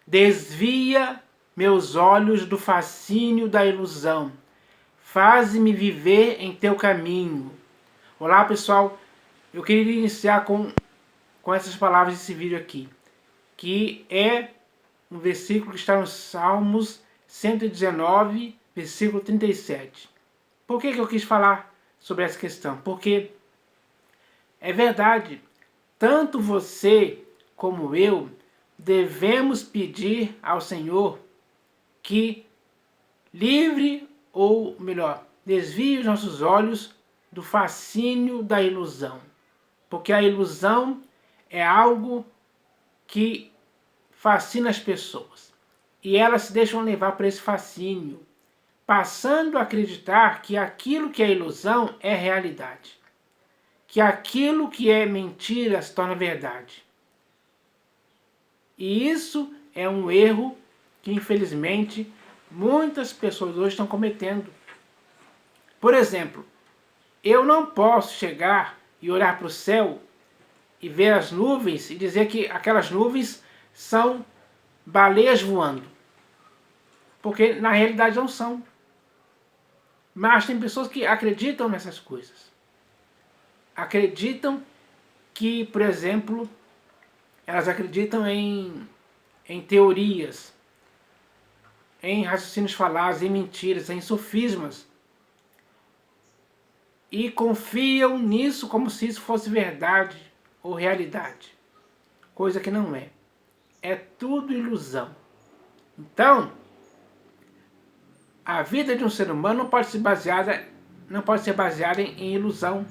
Desvia meus olhos do fascínio da ilusão. Faze-me viver em teu caminho. Olá, pessoal. Eu queria iniciar com essas palavras desse vídeo aqui, que é um versículo que está no Salmos 119, versículo 37. Por que eu quis falar sobre essa questão? Porque é verdade, tanto você como eu devemos pedir ao Senhor que livre, ou melhor, desvie os nossos olhos do fascínio da ilusão. Porque a ilusão é algo que fascina as pessoas. E elas se deixam levar por esse fascínio, passando a acreditar que aquilo que é ilusão é realidade. Que aquilo que é mentira se torna verdade. E isso é um erro que, infelizmente, muitas pessoas hoje estão cometendo. Por exemplo, eu não posso chegar e olhar para o céu e ver as nuvens e dizer que aquelas nuvens são baleias voando. Porque na realidade não são. Mas tem pessoas que acreditam nessas coisas. Acreditam que, por exemplo, elas acreditam em teorias, em raciocínios falados, em mentiras, em sofismas. E confiam nisso como se isso fosse verdade ou realidade. Coisa que não é. É tudo ilusão. Então, a vida de um ser humano não pode ser baseada em ilusão.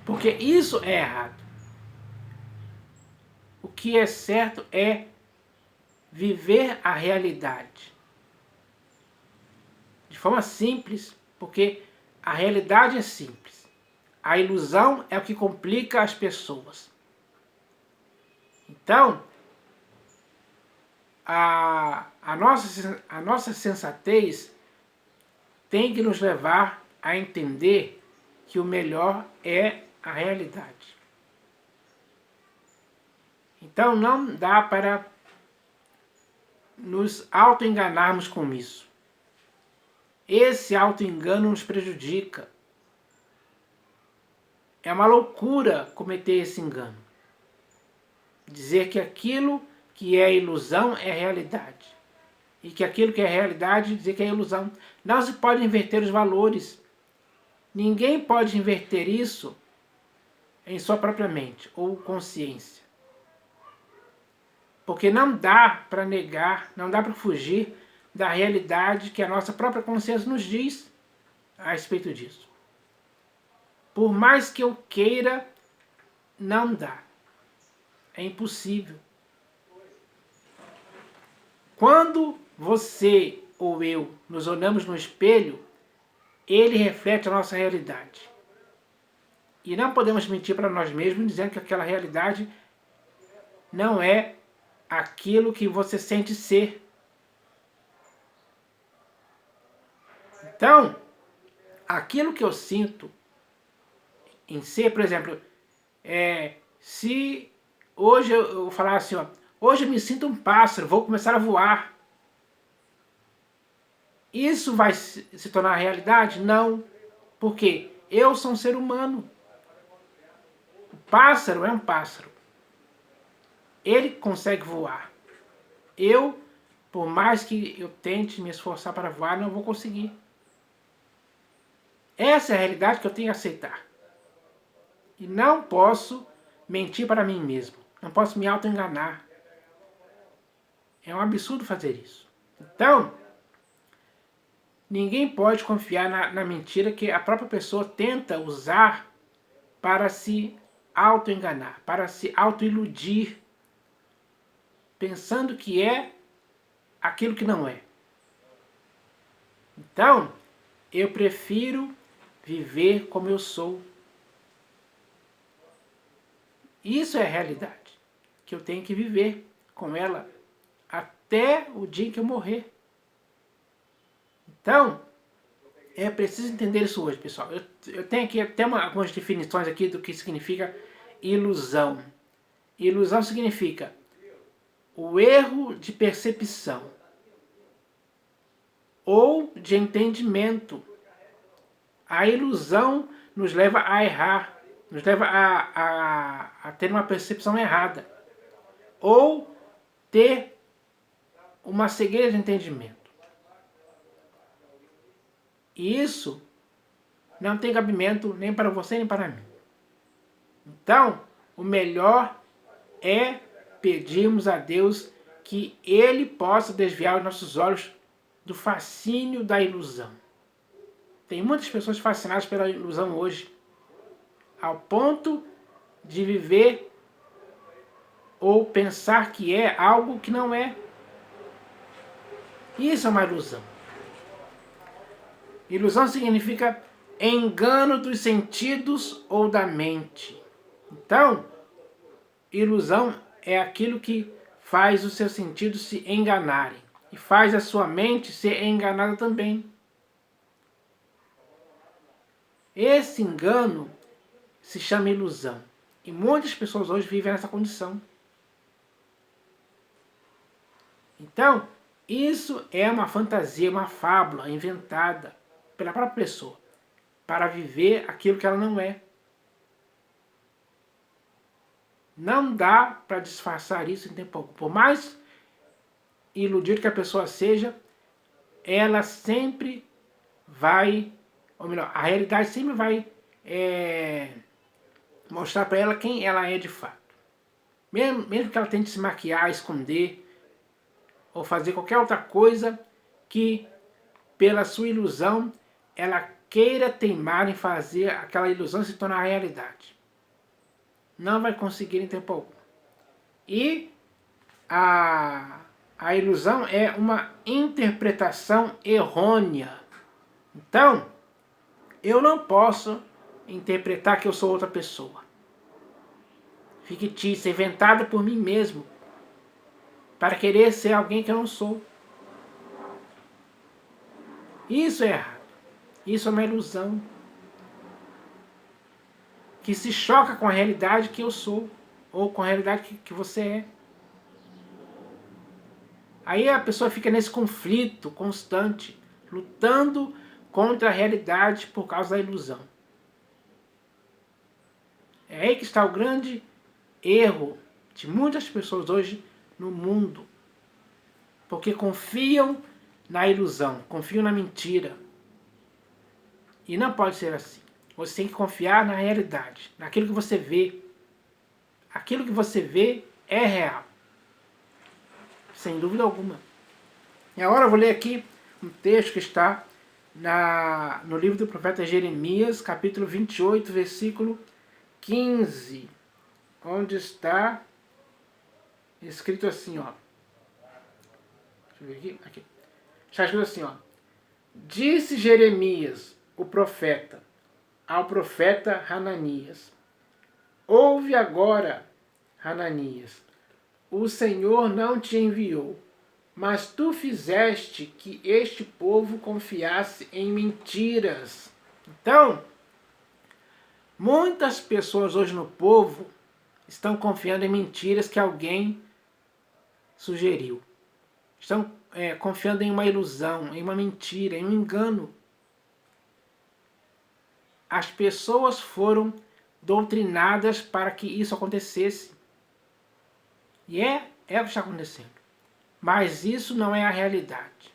Porque isso é errado. O que é certo é viver a realidade. De forma simples, porque a realidade é simples. A ilusão é o que complica as pessoas. Então, a nossa sensatez tem que nos levar a entender que o melhor é a realidade. Então não dá para nos auto-enganarmos com isso. Esse auto-engano nos prejudica. É uma loucura cometer esse engano. Dizer que aquilo que é ilusão é realidade. E que aquilo que é realidade, dizer que é ilusão. Não se pode inverter os valores. Ninguém pode inverter isso em sua própria mente ou consciência. Porque não dá para negar, não dá para fugir da realidade que a nossa própria consciência nos diz a respeito disso. Por mais que eu queira, não dá. É impossível. Quando você ou eu nos olhamos no espelho, ele reflete a nossa realidade. E não podemos mentir para nós mesmos dizendo que aquela realidade não é aquilo que você sente ser. Então, aquilo que eu sinto em ser, por exemplo, se hoje eu falar assim, ó, hoje eu me sinto um pássaro, vou começar a voar. Isso vai se tornar realidade? Não. Porque eu sou um ser humano. O pássaro é um pássaro. Ele consegue voar. Eu, por mais que eu tente me esforçar para voar, não vou conseguir. Essa é a realidade que eu tenho que aceitar. E não posso mentir para mim mesmo. Não posso me auto-enganar. É um absurdo fazer isso. Então, ninguém pode confiar na mentira que a própria pessoa tenta usar para se auto-enganar, para se auto-iludir, pensando que é aquilo que não é. Então, eu prefiro viver como eu sou. Isso é a realidade, que eu tenho que viver com ela até o dia em que eu morrer. Então, é preciso entender isso hoje, pessoal. Eu tenho aqui até algumas definições aqui do que significa ilusão. Ilusão significa o erro de percepção ou de entendimento. A ilusão nos leva a errar, nos leva a ter uma percepção errada, ou ter uma cegueira de entendimento. E isso não tem cabimento nem para você nem para mim. Então, o melhor é pedirmos a Deus que Ele possa desviar os nossos olhos do fascínio da ilusão. Tem muitas pessoas fascinadas pela ilusão hoje, ao ponto de viver ou pensar que é algo que não é. Isso é uma ilusão. Ilusão significa engano dos sentidos ou da mente. Então, ilusão é aquilo que faz os seus sentidos se enganarem e faz a sua mente ser enganada também. Esse engano se chama ilusão. E muitas pessoas hoje vivem nessa condição. Então, isso é uma fantasia, uma fábula inventada pela própria pessoa para viver aquilo que ela não é. Não dá para disfarçar isso em tempo algum. Por mais iludido que a pessoa seja, ela sempre vai, ou melhor, a realidade sempre vai mostrar para ela quem ela é de fato. Mesmo que ela tente se maquiar, esconder, ou fazer qualquer outra coisa que, pela sua ilusão, ela queira teimar em fazer aquela ilusão se tornar realidade. Não vai conseguir em tempo algum. E a ilusão é uma interpretação errônea. Então, eu não posso interpretar que eu sou outra pessoa, fictícia, inventada por mim mesmo, para querer ser alguém que eu não sou. Isso é errado. Isso é uma ilusão que se choca com a realidade que eu sou, ou com a realidade que você é. Aí a pessoa fica nesse conflito constante, lutando contra a realidade por causa da ilusão. É aí que está o grande erro de muitas pessoas hoje no mundo. Porque confiam na ilusão, confiam na mentira. E não pode ser assim. Você tem que confiar na realidade, naquilo que você vê. Aquilo que você vê é real. Sem dúvida alguma. E agora eu vou ler aqui um texto que está no livro do profeta Jeremias, capítulo 28, versículo 15. Onde está escrito assim, ó. Deixa eu ver aqui. Aqui. Está escrito assim, ó. Disse Jeremias, o profeta, ao profeta Hananias: ouve agora, Hananias, o Senhor não te enviou, mas tu fizeste que este povo confiasse em mentiras. Então, muitas pessoas hoje no povo estão confiando em mentiras que alguém sugeriu. Estão confiando em uma ilusão, em uma mentira, em um engano. As pessoas foram doutrinadas para que isso acontecesse. E é o que está acontecendo. Mas isso não é a realidade.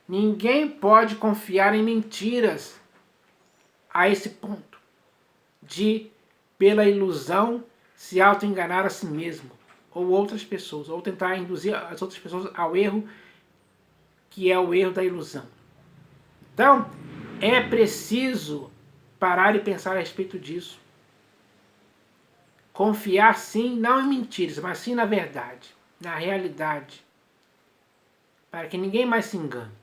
Ninguém pode confiar em mentiras a esse ponto de, pela ilusão, se auto-enganar a si mesmo ou outras pessoas, ou tentar induzir as outras pessoas ao erro que é o erro da ilusão. Então, é preciso parar e pensar a respeito disso. Confiar sim, não em mentiras, mas sim na verdade, na realidade, para que ninguém mais se engane.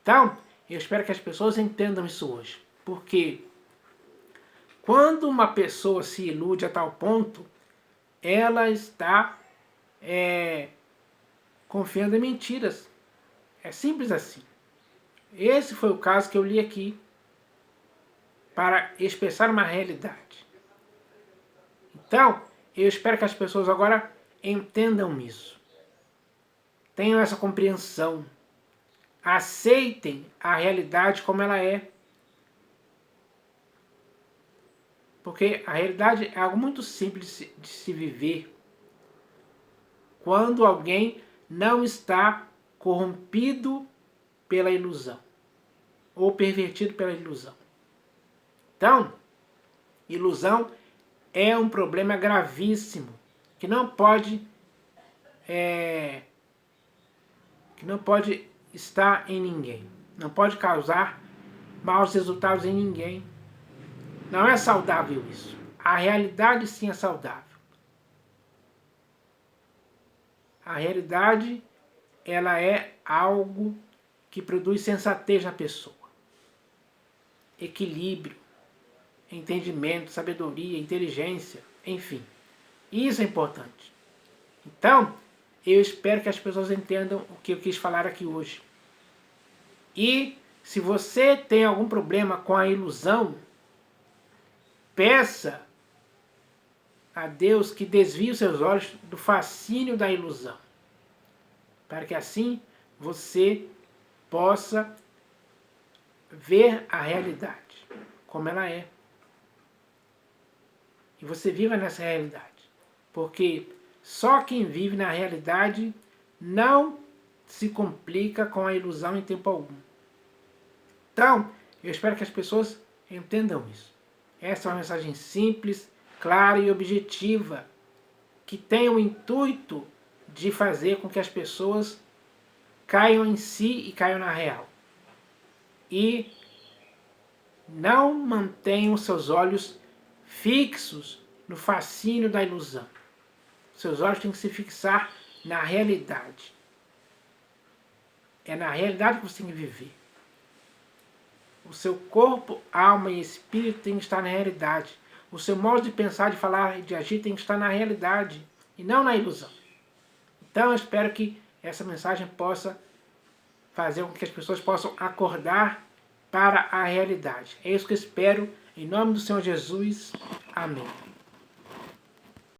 Então, eu espero que as pessoas entendam isso hoje, porque quando uma pessoa se ilude a tal ponto, ela está confiando em mentiras. É simples assim. Esse foi o caso que eu li aqui, para expressar uma realidade. Então, eu espero que as pessoas agora entendam isso. Tenham essa compreensão. Aceitem a realidade como ela é. Porque a realidade é algo muito simples de se viver quando alguém não está corrompido pela ilusão ou pervertido pela ilusão. Então, ilusão é um problema gravíssimo que não pode estar em ninguém. Não pode causar maus resultados em ninguém. Não é saudável isso. A realidade sim é saudável. A realidade, ela é algo que produz sensatez na pessoa. Equilíbrio, entendimento, sabedoria, inteligência, enfim. Isso é importante. Então, eu espero que as pessoas entendam o que eu quis falar aqui hoje. E se você tem algum problema com a ilusão, peça a Deus que desvie os seus olhos do fascínio da ilusão, para que assim você possa ver a realidade como ela é. E você viva nessa realidade. Porque só quem vive na realidade não se complica com a ilusão em tempo algum. Então, eu espero que as pessoas entendam isso. Essa é uma mensagem simples, clara e objetiva, que tem o intuito de fazer com que as pessoas caiam em si e caiam na real. E não mantenham seus olhos fixos no fascínio da ilusão. Seus olhos têm que se fixar na realidade. É na realidade que você tem que viver. O seu corpo, alma e espírito tem que estar na realidade. O seu modo de pensar, de falar e de agir tem que estar na realidade e não na ilusão. Então eu espero que essa mensagem possa fazer com que as pessoas possam acordar para a realidade. É isso que eu espero. Em nome do Senhor Jesus. Amém.